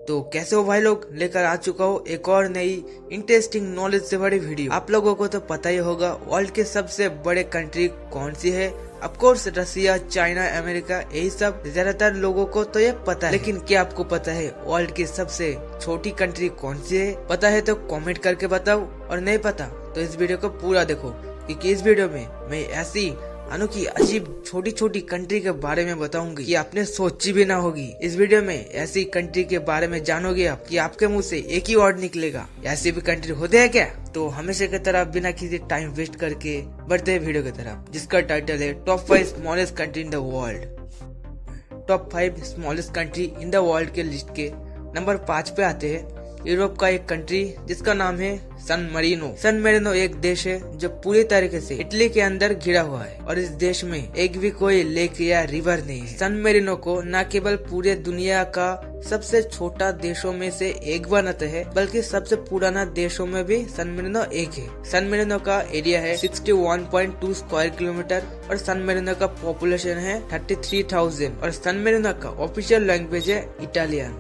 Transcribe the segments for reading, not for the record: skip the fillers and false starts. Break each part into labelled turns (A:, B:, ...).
A: तो कैसे हो भाई लोग, लेकर आ चुका हूँ एक और नई इंटरेस्टिंग नॉलेज से भरी वीडियो। आप लोगों को तो पता ही होगा वर्ल्ड के सबसे बड़े कंट्री कौन सी है। Of course Russia, China, America, यही सब ज्यादातर लोगों को तो ये पता है। लेकिन क्या आपको पता है वर्ल्ड की सबसे छोटी कंट्री कौन सी है? पता है तो कमेंट करके बताओ, और नहीं पता तो इस वीडियो को पूरा देखो, क्योंकि इस वीडियो में मैं ऐसी अनोखी अजीब छोटी छोटी कंट्री के बारे में बताऊंगी कि आपने सोची भी ना होगी। इस वीडियो में ऐसी कंट्री के बारे में जानोगे आप कि आपके मुंह से एक ही वर्ड निकलेगा। ऐसी भी कंट्री होते हैं क्या? तो हमेशा की तरह बिना किसी टाइम वेस्ट करके बढ़ते हैं वीडियो की तरफ, जिसका टाइटल है top 5 smallest country in the world. Top 5 smallest country in the world के लिस्ट के नंबर 5 पे आते हैं यूरोप का एक कंट्री जिसका नाम है सन मरीनो। सन मरीनो एक देश है जो पूरी तरीके से इटली के अंदर घिरा हुआ है, और इस देश में एक भी कोई लेक या रिवर नहीं है। सन मरीनो को न केवल पूरे दुनिया का सबसे छोटा देशों में से एक बनाते हैं, बल्कि सबसे पुराना देशों में भी सन मरीनो एक है। सन मरीनो का एरिया है 61.2 स्क्वायर किलोमीटर और सन मरीनो का पॉपुलेशन है 33,000 और सन मरीनो का ऑफिशियल लैंग्वेज है इटालियन।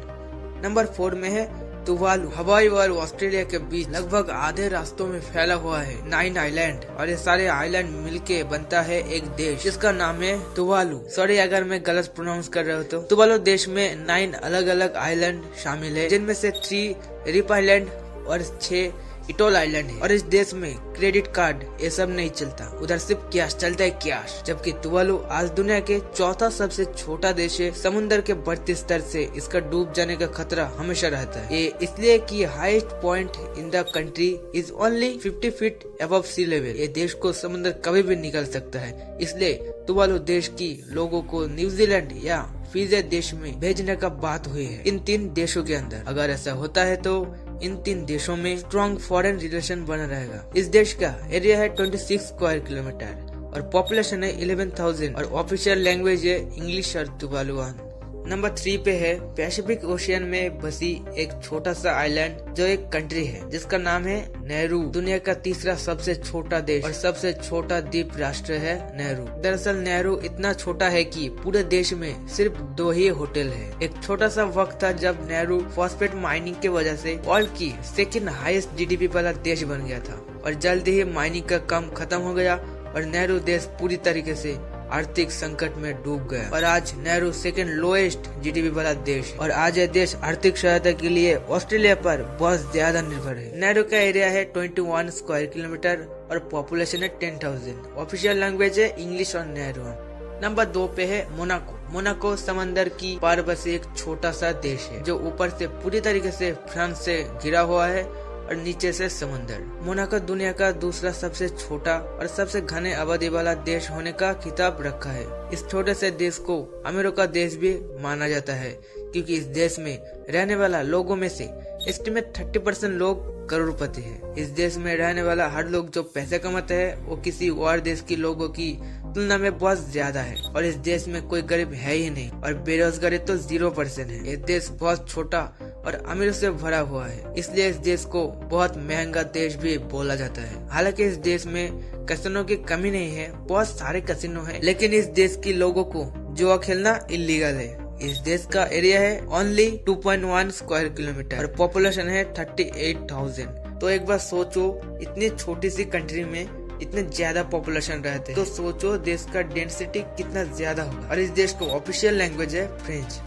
A: नंबर 4 में है तुवालू। हवाई और ऑस्ट्रेलिया के बीच लगभग आधे रास्तों में फैला हुआ है 9 आइलैंड, और ये सारे आइलैंड मिलके बनता है एक देश जिसका नाम है तुवालू। सॉरी अगर मैं गलत प्रोनाउंस कर रहा हूँ तो। तुवालू देश में 9 अलग अलग आइलैंड शामिल है, जिनमें से 3 रिप आइलैंड और 6 इटोल आइलैंड है। और इस देश में क्रेडिट कार्ड ये सब नहीं चलता, उधर सिर्फ कैश चलता है, कैश। जबकि तुवालू आज दुनिया के चौथा सबसे छोटा देश है। समुद्र के बढ़ते स्तर से इसका डूब जाने का खतरा हमेशा रहता है। ये इसलिए कि highest point in the country is only 50 feet above sea level. ये देश को समुद्र कभी भी निकल सकता है, इसलिए तुवालू देश की लोगों को न्यूजीलैंड या फिजी देश में भेजने का बात हुई है। इन 3 देशों के अंदर अगर ऐसा होता है तो इन 3 देशों में स्ट्रॉन्ग फॉरेन रिलेशन बना रहेगा। इस देश का एरिया है 26 स्क्वायर किलोमीटर और पॉपुलेशन है 11,000 और ऑफिशियल लैंग्वेज है इंग्लिश और तुवालुआन। नंबर 3 पे है पैसिफिक ओशियन में बसी एक छोटा सा आइलैंड जो एक कंट्री है जिसका नाम है नेहरू। दुनिया का तीसरा सबसे छोटा देश और सबसे छोटा द्वीप राष्ट्र है नेहरू। दरअसल नेहरू इतना छोटा है कि पूरे देश में सिर्फ 2 ही होटल है। एक छोटा सा वक्त था जब नेहरू फॉस्फेट माइनिंग के वजह से वर्ल्ड की सेकंड हाईएस्ट जीडीपी वाला देश बन गया था, और जल्द ही माइनिंग का काम खत्म हो गया और नेहरू देश पूरी तरीके से आर्थिक संकट में डूब गया। और आज नेहरू सेकंड लोएस्ट जीडीपी वाला देश, और आज यह देश आर्थिक सहायता के लिए ऑस्ट्रेलिया पर बहुत ज्यादा निर्भर है। नेहरू का एरिया है 21 स्क्वायर किलोमीटर और पॉपुलेशन है 10,000। ऑफिशियल लैंग्वेज है इंग्लिश और नेहरू। नंबर 2 पे है मोनाको। मोनाको समंदर की पार बसे एक छोटा सा देश है जो ऊपर से पूरी तरीके से फ्रांस से घिरा हुआ है और नीचे से समुंदर। मोनाको दुनिया का दूसरा सबसे छोटा और सबसे घने आबादी वाला देश होने का खिताब रखा है। इस छोटे से देश को अमीरों का देश भी माना जाता है, क्योंकि इस देश में रहने वाला लोगों में से एस्टिमेट 30% लोग करोड़पति है। इस देश में रहने वाला हर लोग जो पैसे कमाते हैं वो किसी और देश के लोगों की तुलना में बहुत ज्यादा है, और इस देश में कोई गरीब है ही नहीं, और बेरोजगारी तो 0% है। ये देश बहुत छोटा और अमीरों से भरा हुआ है, इसलिए इस देश को बहुत महंगा देश भी बोला जाता है। हालांकि इस देश में कैसीनो की कमी नहीं है, बहुत सारे कैसीनो है, लेकिन इस देश के लोगों को जुआ खेलना इलीगल है। इस देश का एरिया है ओनली 2.1 स्क्वायर किलोमीटर और पॉपुलेशन है 38,000। तो एक बार सोचो, इतनी छोटी सी कंट्री में इतने ज्यादा पॉपुलेशन रहते हैं, तो सोचो देश का डेंसिटी कितना ज्यादा होगा। और इस देश को ऑफिशियल लैंग्वेज है फ्रेंच।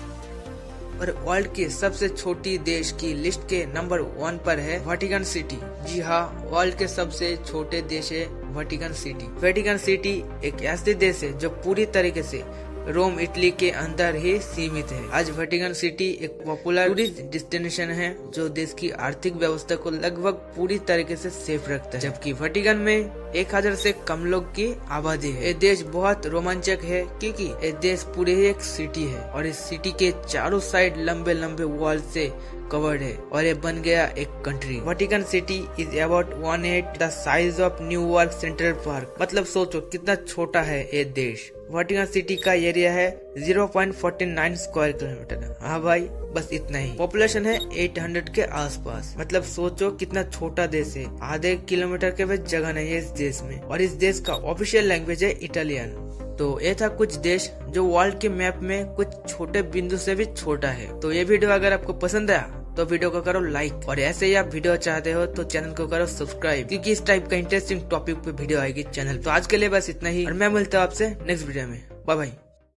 A: और वर्ल्ड की सबसे छोटी देश की लिस्ट के नंबर 1 पर है वेटिकन सिटी। जी हाँ, वर्ल्ड के सबसे छोटे देश है वेटिकन सिटी। वेटिकन सिटी एक ऐसे देश है जो पूरी तरीके से रोम इटली के अंदर ही सीमित है। आज वेटिकन सिटी एक पॉपुलर टूरिस्ट डेस्टिनेशन है जो देश की आर्थिक व्यवस्था को लगभग पूरी तरीके से सेफ रखता है, जबकि वेटिकन में 1000 से कम लोग की आबादी है। ये देश बहुत रोमांचक है क्योंकि ये देश पूरे ही एक सिटी है, और इस सिटी के चारों साइड लंबे लंबे वॉल से कवर्ड है, और ये बन गया एक country. Vatican city is about 1/8 the size of New York central park. मतलब सोचो कितना छोटा है ये देश। वेटिकन सिटी का एरिया है 0.49 स्क्वायर किलोमीटर। हाँ भाई, बस इतना ही। पॉपुलेशन है 800 के आसपास। मतलब सोचो कितना छोटा देश है, आधे किलोमीटर के भी जगह नहीं है इस देश में। और इस देश का ऑफिशियल लैंग्वेज है इटालियन। तो ये था कुछ देश जो वर्ल्ड के मैप में कुछ छोटे बिंदु से भी छोटा है। तो ये वीडियो अगर आपको पसंद आया तो वीडियो को करो लाइक, और ऐसे ही आप वीडियो चाहते हो तो चैनल को करो सब्सक्राइब, क्योंकि इस टाइप का इंटरेस्टिंग टॉपिक पे वीडियो आएगी चैनल। तो आज के लिए बस इतना ही, और मैं मिलता हूँ आपसे नेक्स्ट वीडियो में। Bye bye.